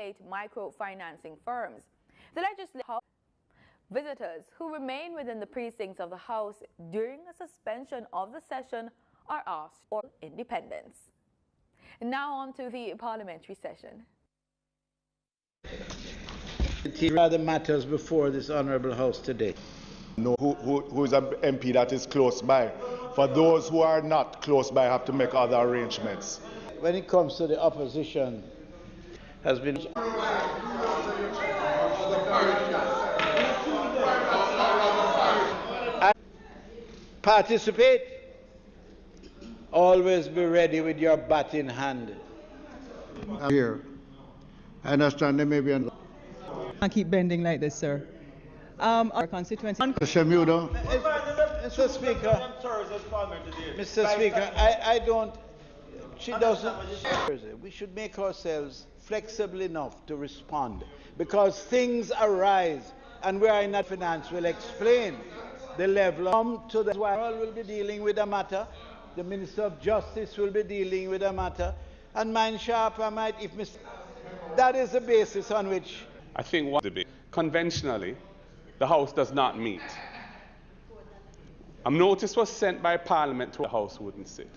regulate microfinancing firms. The legislative visitors who remain within the precincts of the House during a suspension of the session are asked for independence. Now on to the parliamentary session. Other matters before this honourable House today. No, who is an MP that is close by. For those who are not close by, have to make other arrangements. When it comes to the opposition, has been participate. Always be ready with your bat in hand. Here, I understand there may be an. I keep bending like this, sir. Our constituency. Mr. Speaker, Mr. Speaker, I don't. She doesn't. We should make ourselves flexible enough to respond because things arise, and we are in that finance. Will explain the level. Come to the Arnold will be dealing with the matter. The Minister of Justice will be dealing with the matter, and mine sharp I might if Mr. That is the basis on which. I think one debate. Conventionally, the House does not meet. A notice was sent by Parliament to the House wouldn't sit.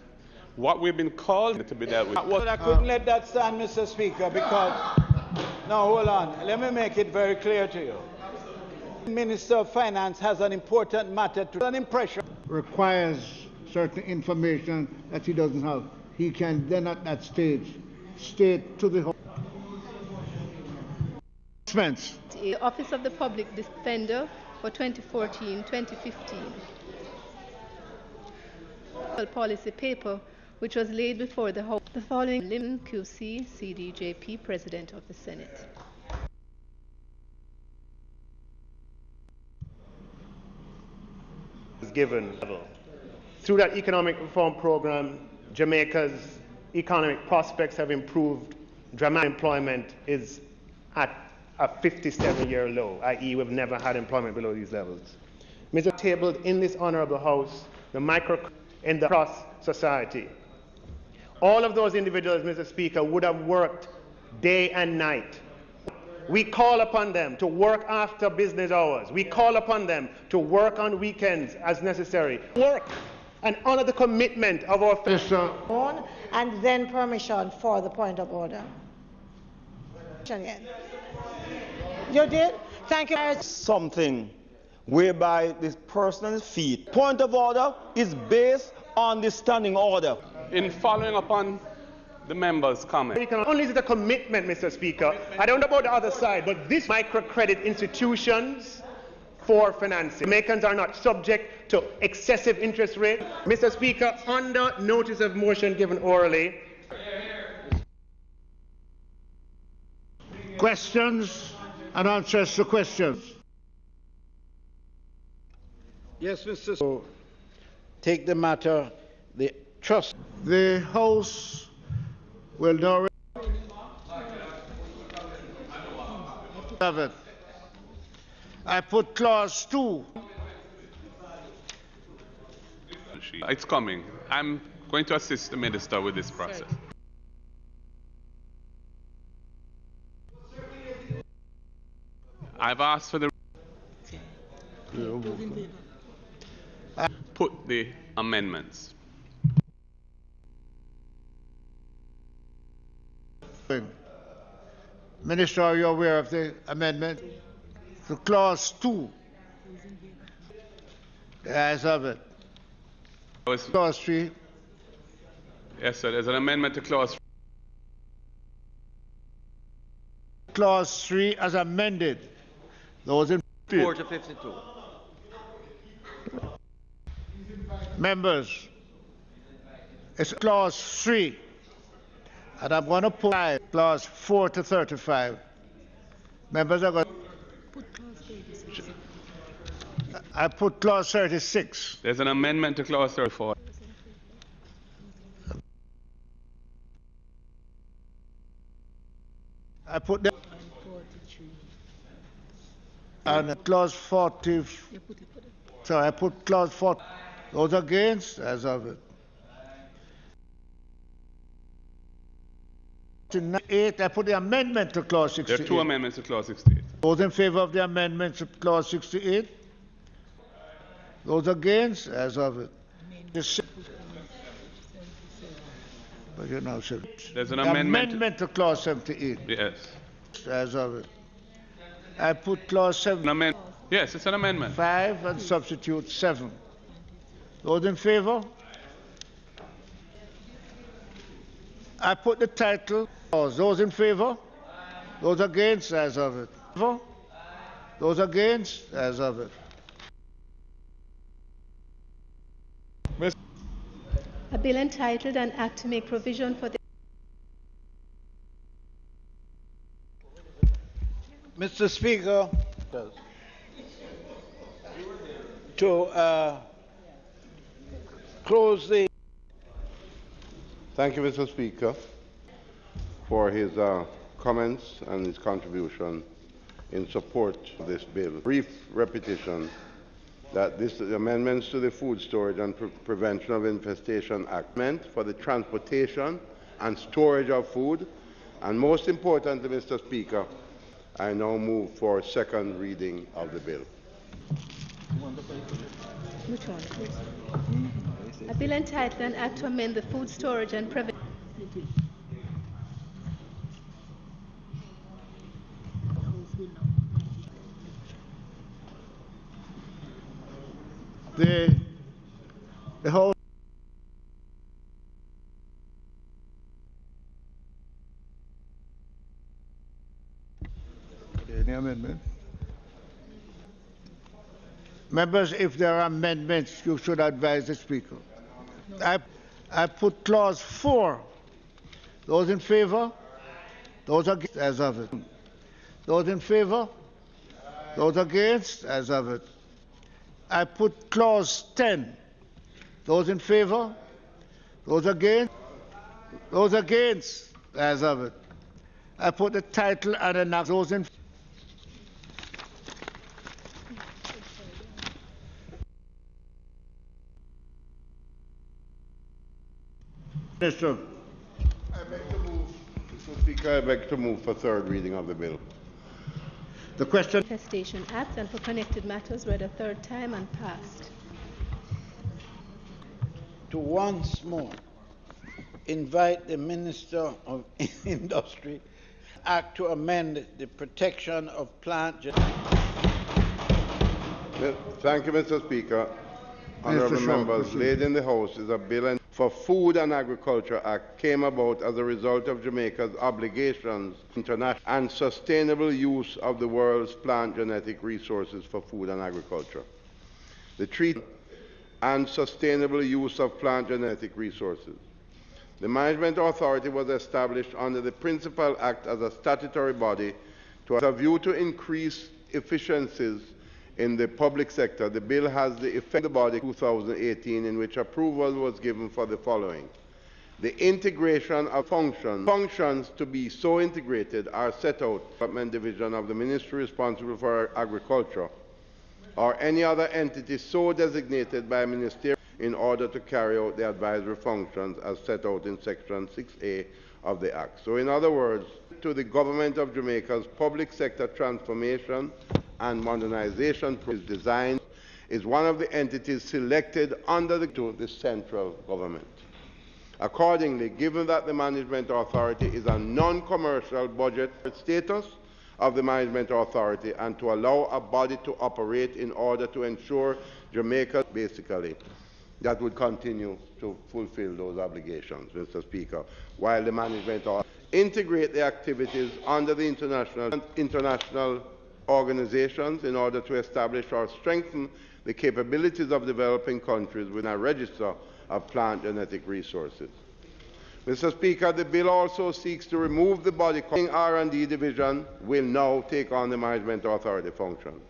What we've been called to be dealt with. But I couldn't let that stand, Mr. Speaker, because. Now, hold on. Let me make it very clear to you. The Minister of Finance has an important matter to an impression. Requires certain information that he doesn't have. He can then at that stage state to the House. The Office of the Public Defender for 2014-2015. Policy paper which was laid before the House. The following Lim QC CDJP President of the Senate. Given through that economic reform program, Jamaica's economic prospects have improved. Dramatic employment is at a 57-year low, i.e. we've never had employment below these levels. Mr. Tabled in this honourable House, the micro in the cross society. All of those individuals, Mr. Speaker, would have worked day and night. We call upon them to work after business hours. We call upon them to work on weekends as necessary. Work and honour the commitment of our and then permission for the point of order. You did? Thank you. Something whereby this person on his feet. Point of order is based on the standing order. In following upon the members' comment. Only is it a commitment, Mr. Speaker. I don't know about the other side, but this microcredit institutions for financing. Jamaicans are not subject to excessive interest rate. Mr. Speaker, under notice of motion given orally. Questions and answers to questions. Yes, Mr. So, take the matter, the trust. The House will now have it. I put clause 2. It's coming. I'm going to assist the minister with this process. I've asked for the put the amendments. Minister, are you aware of the amendment? To clause 2. The ayes have it. Clause 3. Yes, sir. There's an amendment to clause 3. Clause 3 as amended. Those in 4 to 52. Members, it's clause 3. And I'm going to put clause 4 to 35. Members are going to... I put clause 36. There's an amendment to clause 34. I put the... And clause 40... So I put clause 40. Those against? As of it. 68. I put the amendment to clause 68. There are two amendments to clause 68. Those in favor of the amendment to clause 68? Those against? As of it. But you know, sir. There's an amendment to clause 78. Yes. As of it. I put clause 7. Yes, it's an amendment. 5 and substitute 7. Those in favor? I put the title. Those in favor? Those against? As of it. Those against? As of it. A bill entitled An Act to Make Provision for the Mr. Speaker, to close the... Thank you, Mr. Speaker, for his comments and his contribution in support of this bill. Brief repetition that the amendments to the Food Storage and Prevention of Infestation Act meant for the transportation and storage of food. And most importantly, Mr. Speaker, I now move for second reading of the bill. Which one? A bill entitled An Act to Amend the Food Storage and Prevention. The whole any amendment? Members, if there are amendments, you should advise the Speaker. I put clause 4. Those in favor? Those against? As of it. Those in favor? Those against? As of it. I put clause 10. Those in favor? Those against? Those against? As of it. I put the title and enact those in. Mr. Mr. Speaker, I beg to move for third reading of the bill. The question. Infestation Act and for connected matters read a third time and passed. To once more invite the Minister of Industry Act to amend the protection of plant. Thank you, Mr. Speaker. Honourable members, laid in the House is a bill for Food and Agriculture Act came about as a result of Jamaica's obligations international and sustainable use of the world's plant genetic resources for food and agriculture. The treaty and sustainable use of plant genetic resources. The Management Authority was established under the Principal Act as a statutory body with a view to increase efficiencies in the public sector. The bill has the effect of the body 2018 in which approval was given for the following. The integration of functions to be so integrated are set out in the Development Division of the Ministry responsible for agriculture or any other entity so designated by a ministerial in order to carry out the advisory functions as set out in Section 6A of the Act. So in other words, to the Government of Jamaica's public sector transformation and modernization design is one of the entities selected under the central government. Accordingly, given that the Management Authority is a non-commercial budget status of the Management Authority and to allow a body to operate in order to ensure Jamaica basically that would continue to fulfill those obligations, Mr. Speaker, while the Management Authority integrate the activities under the international organizations in order to establish or strengthen the capabilities of developing countries with a register of plant genetic resources. Mr. Speaker, the bill also seeks to remove the body R&D division will now take on the Management Authority functions.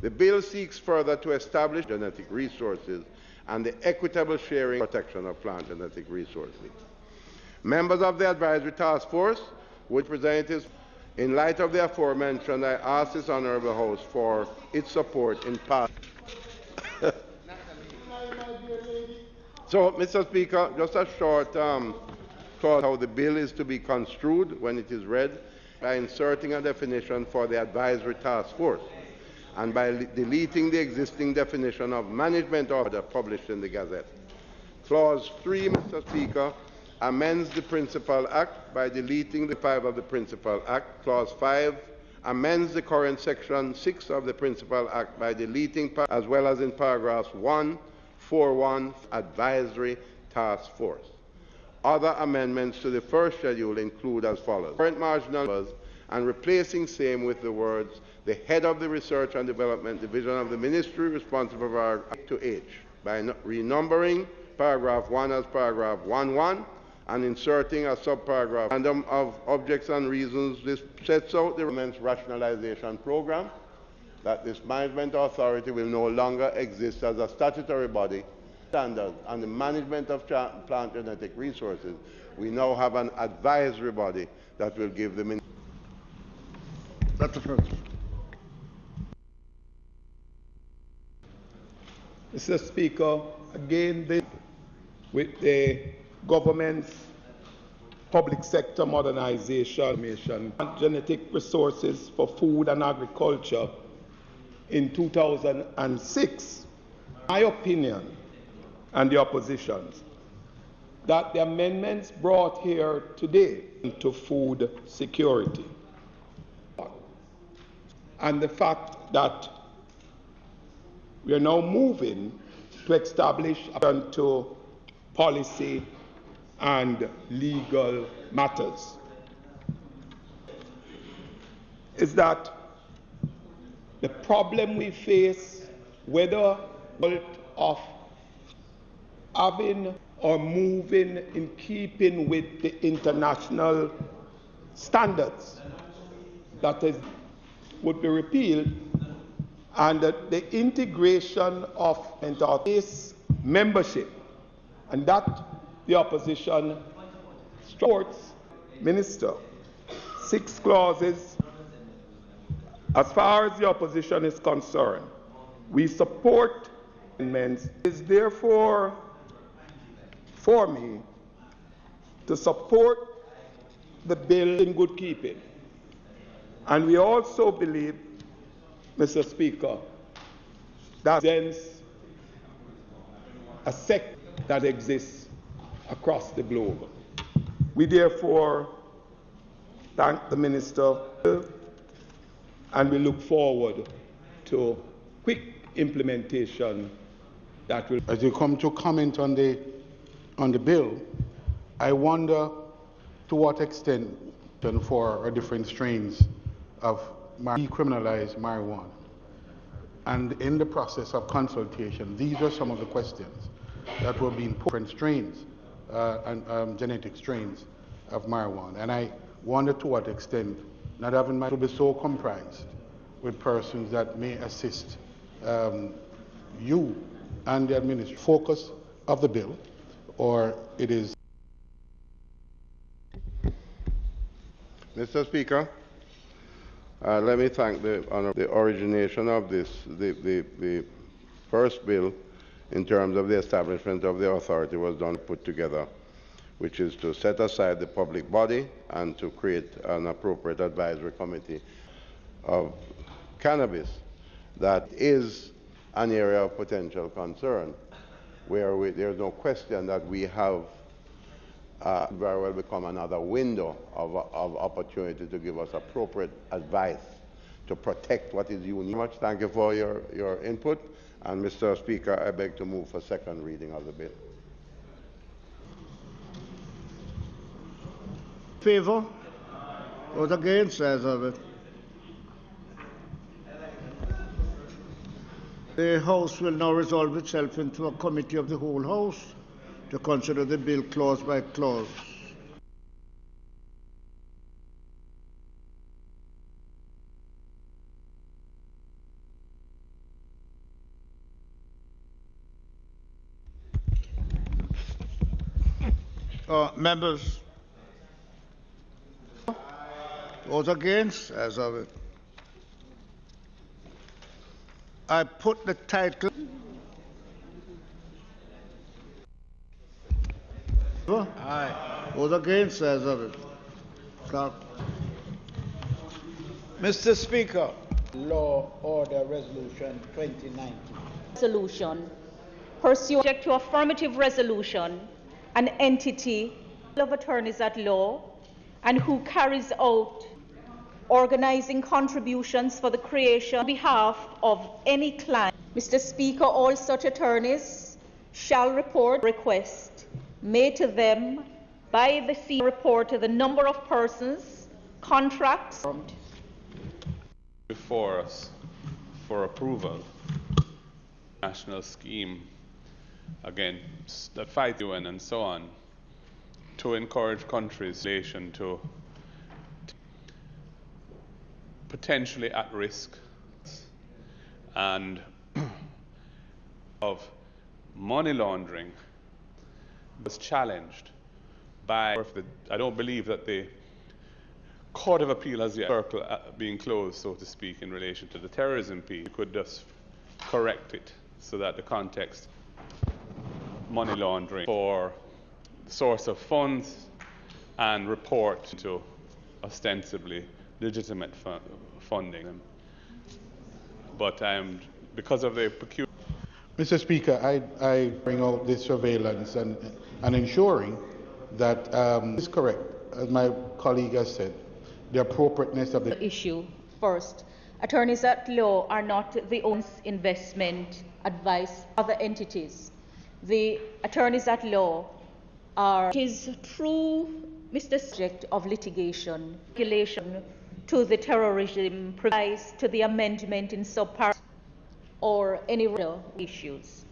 The bill seeks further to establish genetic resources and the equitable sharing and protection of plant genetic resources. Members of the Advisory Task Force, with representatives, in light of the aforementioned, I ask this Honourable House for its support in passing. So, Mr. Speaker, just a short clause how the bill is to be construed when it is read by inserting a definition for the advisory task force and by deleting the existing definition of management order published in the Gazette. Clause 3, Mr. Speaker, amends the Principal Act by deleting the 5 of the Principal Act. Clause 5 amends the current Section 6 of the Principal Act by deleting, as well as in paragraphs 1, 4.1, advisory task force. Other amendments to the first schedule include as follows: current marginal numbers and replacing same with the words the head of the Research and Development Division of the Ministry responsible for to H, by renumbering paragraph 1 as paragraph 1.1 and inserting a subparagraph random of objects and reasons. This sets out the government's rationalization program, that this management authority will no longer exist as a statutory body. Standards on the management of plant genetic resources, we now have an advisory body that will give them. That's the first. Mr. Speaker, again, with the government's public sector modernization, genetic resources for food and agriculture in 2006, my opinion and the opposition's, that the amendments brought here today to food security and the fact that we are now moving to establish to policy and legal matters is that the problem we face, whether of having or moving in keeping with the international standards, that is, would be repealed, and the integration of this membership, and that the opposition supports. Minister, 6 clauses. As far as the opposition is concerned, we support amendments. It is therefore for me to support the bill in good keeping. And we also believe, Mr. Speaker, that presents a sector that exists across the globe. We therefore thank the Minister and we look forward to quick implementation that will. As you come to comment on the bill, I wonder to what extent for different strains of decriminalize marijuana. And in the process of consultation, these are some of the questions that were being put, different strains and genetic strains of marijuana. And I wonder to what extent not having to be so comprised with persons that may assist you and the administration. Focus of the bill, or it is. Mr. Speaker, let me thank the origination of this, the first bill in terms of the establishment of the authority was put together, which is to set aside the public body and to create an appropriate advisory committee of cannabis. That is an area of potential concern, where there's no question that we have very well become another window of opportunity to give us appropriate advice to protect what is unique. Much thank you for your input, and Mr. Speaker, I beg to move for second reading of the bill. Favor? Those against? Ayes have it. The House will now resolve itself into a committee of the whole House to consider the bill clause by clause. Members? Those against? Ayes have it. I put the title. Aye. Those against, ayes have it. Clerk. Mr. Speaker, Law Order Resolution 2019. Resolution. Pursuant to affirmative resolution, an entity of attorneys at law and who carries out organizing contributions for the creation on behalf of any client. Mr. Speaker, all such attorneys shall report request made to them by the fee report to the number of persons, contracts. Before us for approval, national scheme against that fight UN and so on, to encourage countries in relation to potentially at risk and of money laundering was challenged by I don't believe that the Court of Appeal has yet circle being closed, so to speak, in relation to the terrorism piece. We could just correct it so that the context money laundering for the source of funds and report to ostensibly legitimate funding. But because of the peculiar... Mr. Speaker, I bring out this surveillance and ensuring that is correct, as my colleague has said, the appropriateness of the issue. First, attorneys at law are not the only investment advice other entities. The attorneys at law are through Mr. Subject of litigation, regulation to the terrorism provides to the amendment in subpart or any other issues.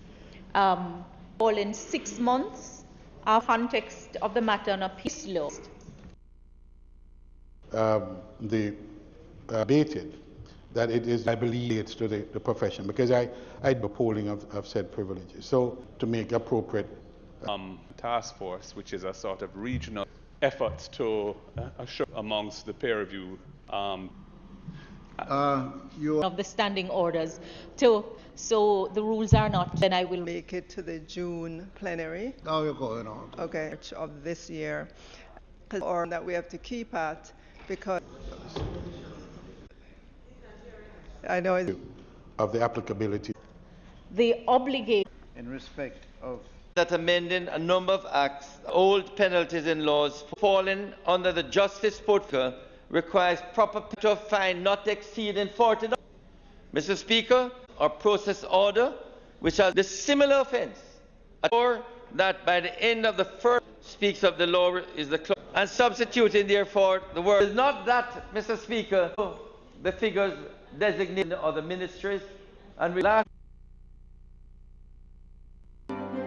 All in 6 months, our context of the matter on a peace law. Debated that it is, I believe, it's to the profession, because I do polling of said privileges. So to make appropriate task force, which is a sort of regional effort to assure amongst the peer review of the standing orders. So the rules are not. Then I will make it to the June plenary. Now you're going on. Okay, of this year, or that we have to keep at, because I know it's of the applicability. The obligation in respect of that amending a number of acts, old penalties and laws falling under the justice portfolio requires proper fine not exceeding $40. Mr. Speaker, our process order, which has the similar offence, or that by the end of the first speaks of the law is the close, and substituting therefore the word is not that, Mr. Speaker, the figures designated of the ministries and